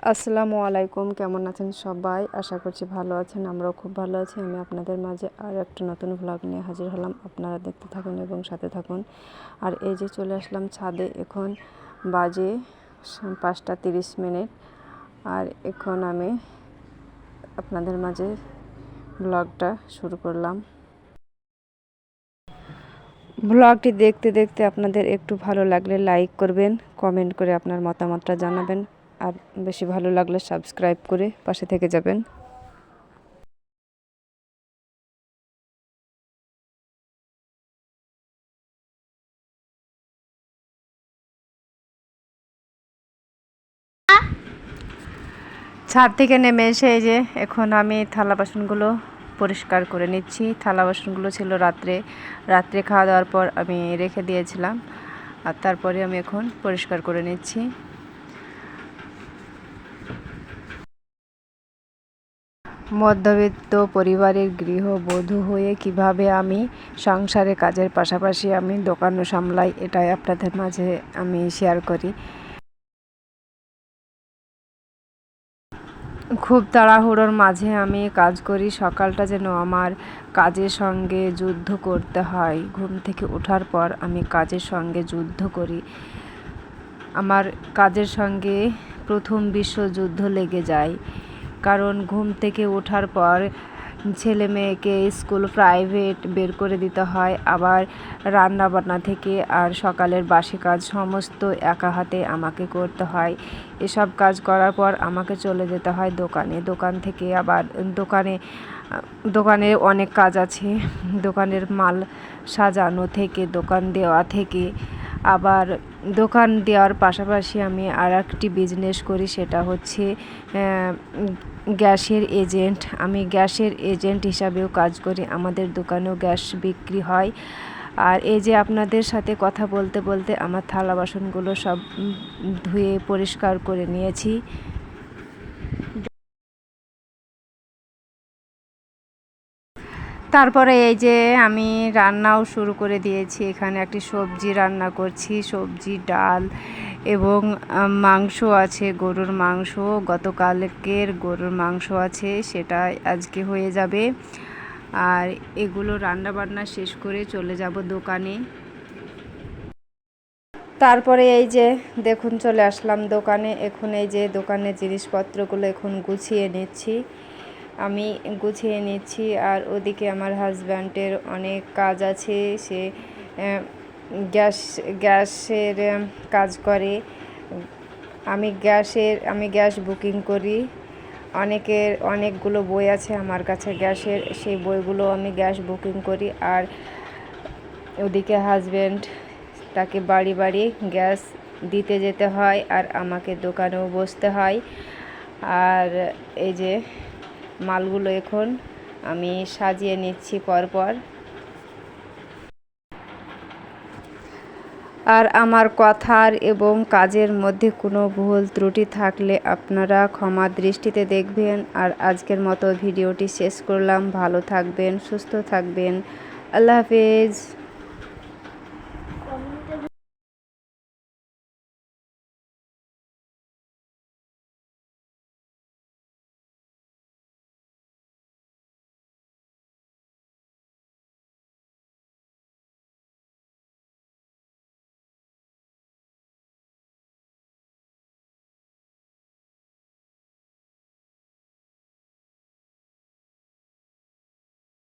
আসসালামু আলাইকুম, কেমন আছেন সবাই? আশা করছি ভালো আছেন। আমরাও খুব ভালো আছি। আমি আপনাদের মাঝে আর একটা নতুন ভ্লগ নিয়ে হাজির হলাম। আপনারা দেখতে থাকুন এবং সাথে থাকুন। আর এই যে চলে আসলাম ছাদে। এখন বাজে 5টা 30 মিনিট। আর এখন আমি আপনাদের মাঝে ভ্লগটা শুরু করলাম। ভ্লগটি দেখতে দেখতে আপনাদের একটু ভালো লাগলে লাইক করবেন, কমেন্ট করে আপনার মতামতটা জানাবেন, আর বেশি ভালো লাগলে সাবস্ক্রাইব করে পাশে থেকে যাবেন। ছাদ থেকে নেমে এসে এই যে এখন আমি থালা বাসনগুলো পরিষ্কার করে নিচ্ছি। থালা বাসনগুলো ছিল রাত্রে খাওয়া দাওয়ার পর আমি রেখে দিয়েছিলাম, আর তারপরে আমি এখন পরিষ্কার করে নিচ্ছি। মধ্যবিত্ত পরিবারের গৃহবধূ হয়ে কিভাবে আমি সংসারে কাজের পাশাপাশি আমি দোকানও সামলাই, এটাই আপনাদের মাঝে আমি শেয়ার করি। খুব তাড়াহুড়োর মাঝে আমি কাজ করি। সকালটা যেন আমার কাজের সঙ্গে যুদ্ধ করতে হয়। ঘুম থেকে ওঠার পর আমি কাজের সঙ্গে যুদ্ধ করি। আমার কাজের সঙ্গে প্রথম বিশ্বযুদ্ধ লেগে যায়, কারণ ঘুম থেকে ওঠার পর ছেলে মেয়েকে স্কুল প্রাইভেট বের করে দিতে হয়, আবার রান্না বান্না থেকে আর সকালের বাসি কাজ সমস্ত একা হাতে আমাকে করতে হয়। এসব কাজ করার পর আমাকে চলে যেতে হয় দোকান থেকে আবার দোকানে অনেক কাজ আছে। দোকানের মাল সাজানো থেকে, দোকান দেওয়া থেকে, আবার দোকান দেওয়ার পাশাপাশি আমি আর একটি বিজনেস করি, সেটা হচ্ছে গ্যাসের এজেন্ট। আমি গ্যাসের এজেন্ট হিসাবেও কাজ করি। আমাদের দোকানেও গ্যাস বিক্রি হয়। আর এই যে আপনাদের সাথে কথা বলতে বলতে আমার থালা বাসনগুলো সব ধুয়ে পরিষ্কার করে নিয়েছি। তারপরে এই যে আমি রান্নাও শুরু করে দিয়েছি। এখানে একটি সবজি রান্না করছি, সবজি, ডাল এবং মাংস আছে, গরুর মাংস। গতকালকের গরুর মাংস আছে, সেটা আজকে হয়ে যাবে। আর এগুলো রান্না বান্না শেষ করে চলে যাব দোকানে। তারপরে এই যে দেখুন চলে আসলাম দোকানে। এখন এই যে দোকানের জিনিসপত্রগুলো এখন গুছিয়ে নিচ্ছি, আমি গুছিয়ে নিচ্ছি। আর ওদিকে আমার হাজব্যান্ডের অনেক কাজ আছে। সে গ্যাসের কাজ করে। আমি গ্যাস বুকিং করি। অনেকগুলো বই আছে আমার কাছে গ্যাসের, সেই বইগুলো আমি গ্যাস বুকিং করি। আর ওদিকে হাজব্যান্ড, তাকে বাড়ি বাড়ি গ্যাস দিতে যেতে হয়, আর আমাকে দোকানেও বসতে হয়। আর এই যে মালগুলো এখন আমি সাজিয়ে নিচ্ছি পরপর। আর আমার কথার এবং কাজের মধ্যে কোনো ভুল ত্রুটি থাকলে আপনারা ক্ষমা দৃষ্টিতে দেখবেন। আর আজকের মতো ভিডিওটি শেষ করলাম। ভালো থাকবেন, সুস্থ থাকবেন। আল্লাহ হাফেজ।